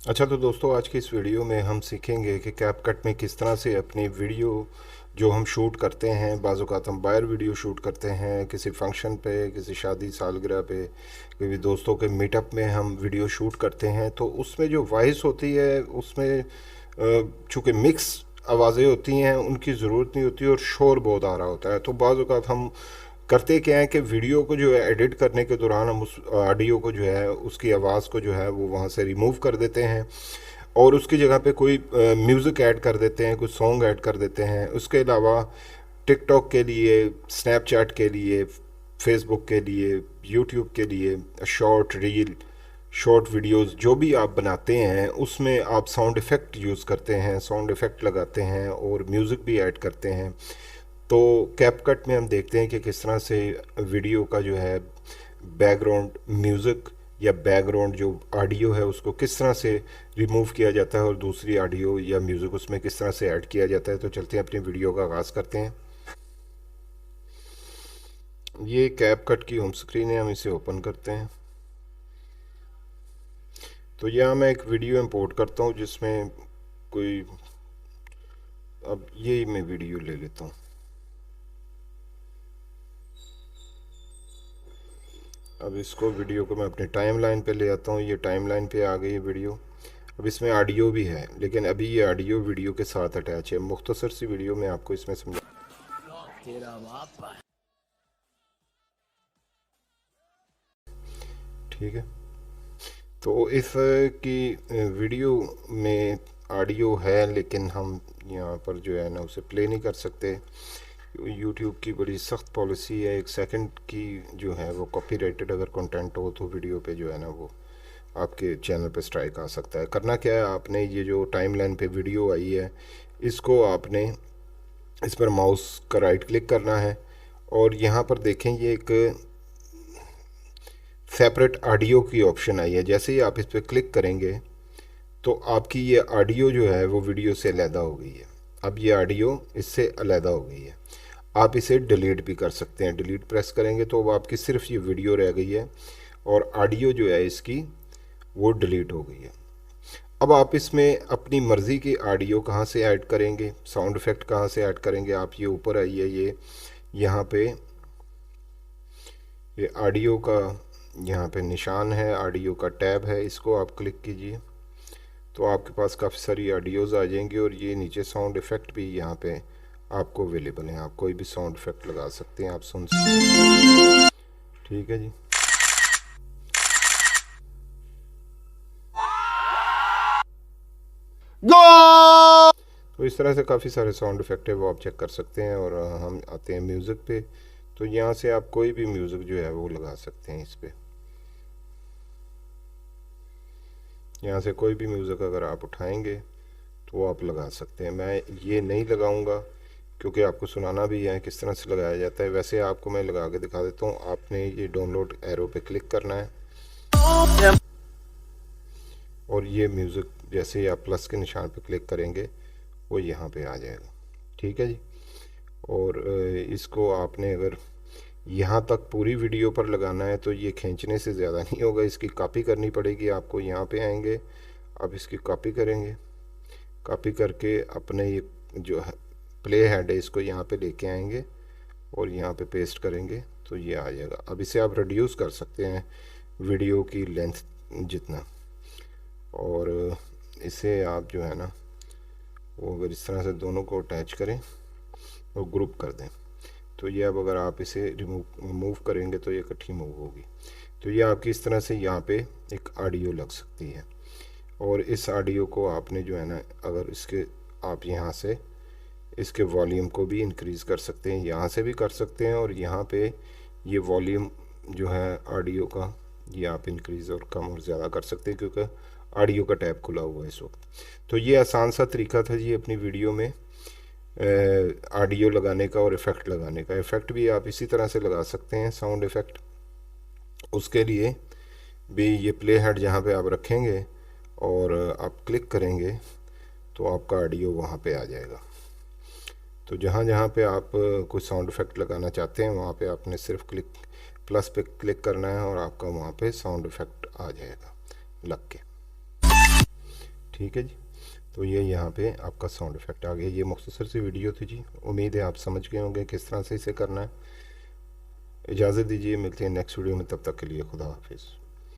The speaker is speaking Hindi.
अच्छा, तो दोस्तों आज की इस वीडियो में हम सीखेंगे कि कैपकट में किस तरह से अपनी वीडियो जो हम शूट करते हैं, बाज़ औक़ात हम बाहर वीडियो शूट करते हैं किसी फंक्शन पे, किसी शादी सालगिरह पे, किसी दोस्तों के मीटअप में हम वीडियो शूट करते हैं, तो उसमें जो वॉइस होती है उसमें चूँकि मिक्स आवाज़ें होती हैं उनकी ज़रूरत नहीं होती और शोर बहुत आ रहा होता है। तो बाज़ औक़ात हम करते क्या है कि वीडियो को जो है एडिट करने के दौरान हम उस ऑडियो को जो है उसकी आवाज़ को जो है वो वहाँ से रिमूव कर देते हैं और उसकी जगह पे कोई म्यूज़िक ऐड कर देते हैं, कुछ सॉन्ग ऐड कर देते हैं। उसके अलावा टिकटॉक के लिए, स्नैपचैट के लिए, फेसबुक के लिए, यूट्यूब के लिए शॉर्ट रील, शॉर्ट वीडियोस जो भी आप बनाते हैं उसमें आप साउंड इफ़ेक्ट यूज़ करते हैं, साउंड इफ़ेक्ट लगाते हैं और म्यूज़िक भी ऐड करते हैं। तो कैपकट में हम देखते हैं कि किस तरह से वीडियो का जो है बैकग्राउंड म्यूज़िक या बैकग्राउंड जो ऑडियो है उसको किस तरह से रिमूव किया जाता है और दूसरी ऑडियो या म्यूज़िक उसमें किस तरह से ऐड किया जाता है। तो चलते हैं अपनी वीडियो का आगाज़ करते हैं। ये कैपकट की होम स्क्रीन है, हम इसे ओपन करते हैं। तो यहाँ मैं एक वीडियो इंपोर्ट करता हूँ जिसमें कोई, अब ये मैं वीडियो ले लेता हूँ। अब इसको वीडियो को मैं अपने टाइमलाइन पे ले आता हूँ। ये टाइमलाइन पे आ गई वीडियो। अब इसमें ऑडियो भी है, लेकिन अभी ये ऑडियो वीडियो के साथ अटैच है। मुख्तसर सी वीडियो में आपको इसमें समझा। ठीक है, तो इस की वीडियो में ऑडियो है, लेकिन हम यहाँ पर जो है ना उसे प्ले नहीं कर सकते। यूट्यूब की बड़ी सख्त पॉलिसी है, 1 सेकंड की जो है वो कॉपीराइटेड अगर कंटेंट हो तो वीडियो पे जो है ना वो आपके चैनल पे स्ट्राइक आ सकता है। करना क्या है, आपने ये जो टाइमलाइन पे वीडियो आई है इसको आपने इस पर माउस का राइट क्लिक करना है और यहाँ पर देखें ये एक सेपरेट ऑडियो की ऑप्शन आई है। जैसे ही आप इस पर क्लिक करेंगे तो आपकी ये ऑडियो जो है वो वीडियो से अलहदा हो गई है। अब ये ऑडियो इससे अलहदा हो गई है। आप इसे डिलीट भी कर सकते हैं। डिलीट प्रेस करेंगे तो वो आपकी सिर्फ ये वीडियो रह गई है और ऑडियो जो है इसकी वो डिलीट हो गई है। अब आप इसमें अपनी मर्ज़ी की ऑडियो कहाँ से ऐड करेंगे, साउंड इफ़ेक्ट कहाँ से ऐड करेंगे। आप ये ऊपर आइए, ये यहाँ पे ये ऑडियो का यहाँ पे निशान है, ऑडियो का टैब है, इसको आप क्लिक कीजिए तो आपके पास काफ़ी सारी ऑडियोज़ आ जाएंगी और ये नीचे साउंड इफ़ेक्ट भी यहाँ पे आपको अवेलेबल हैं। आप कोई भी साउंड इफ़ेक्ट लगा सकते हैं, आप सुन सकते हैं। ठीक है जी। तो इस तरह से काफ़ी सारे साउंड इफ़ेक्ट है वो आप चेक कर सकते हैं। और हम आते हैं म्यूज़िक पे। तो यहाँ से आप कोई भी म्यूज़िक जो है वो लगा सकते हैं। इस पर यहाँ से कोई भी म्यूज़िक अगर आप उठाएंगे तो वो आप लगा सकते हैं। मैं ये नहीं लगाऊंगा क्योंकि आपको सुनाना भी है किस तरह से लगाया जाता है। वैसे आपको मैं लगा के दिखा देता हूँ। आपने ये डाउनलोड एरो पे क्लिक करना है और ये म्यूज़िक जैसे ही आप प्लस के निशान पे क्लिक करेंगे वो यहाँ पे आ जाएगा। ठीक है जी। और इसको आपने अगर यहाँ तक पूरी वीडियो पर लगाना है तो ये खींचने से ज़्यादा नहीं होगा, इसकी कॉपी करनी पड़ेगी आपको। यहाँ पे आएंगे, अब इसकी कॉपी करेंगे, कॉपी करके अपने ये जो है प्ले हेड है इसको यहाँ पे लेके आएंगे और यहाँ पे पेस्ट करेंगे तो ये आ जाएगा। अब इसे आप रिड्यूस कर सकते हैं वीडियो की लेंथ जितना, और इसे आप जो है ना वो अगर इस तरह से दोनों को अटैच करें और ग्रुप कर दें तो ये अब अगर आप इसे मूव करेंगे तो ये इकट्ठी मूव होगी। तो ये आपकी इस तरह से यहाँ पे एक ऑडियो लग सकती है। और इस ऑडियो को आपने जो है ना अगर इसके आप यहाँ से इसके वॉल्यूम को भी इंक्रीज़ कर सकते हैं, यहाँ से भी कर सकते हैं। और यहाँ पे ये वॉल्यूम जो है ऑडियो का ये आप इंक्रीज़ और कम और ज़्यादा कर सकते हैं क्योंकि ऑडियो का टैब खुला हुआ है इस वक्त। तो ये आसान सा तरीका था जी अपनी वीडियो में ऑडियो लगाने का और इफ़ेक्ट लगाने का। इफ़ेक्ट भी आप इसी तरह से लगा सकते हैं, साउंड इफ़ेक्ट। उसके लिए भी ये प्ले हेड जहाँ पे आप रखेंगे और आप क्लिक करेंगे तो आपका ऑडियो वहाँ पे आ जाएगा। तो जहाँ जहाँ पे आप कोई साउंड इफ़ेक्ट लगाना चाहते हैं वहाँ पे आपने सिर्फ प्लस पे क्लिक करना है और आपका वहाँ पे साउंड इफ़ेक्ट आ जाएगा लग के। ठीक है जी। तो ये यहाँ पे आपका साउंड इफेक्ट आ गया। ये मुख्तसर सी वीडियो थी जी, उम्मीद है आप समझ गए होंगे किस तरह से इसे करना है। इजाज़त दीजिए, मिलते हैं नेक्स्ट वीडियो में, तब तक के लिए खुदा हाफिज़।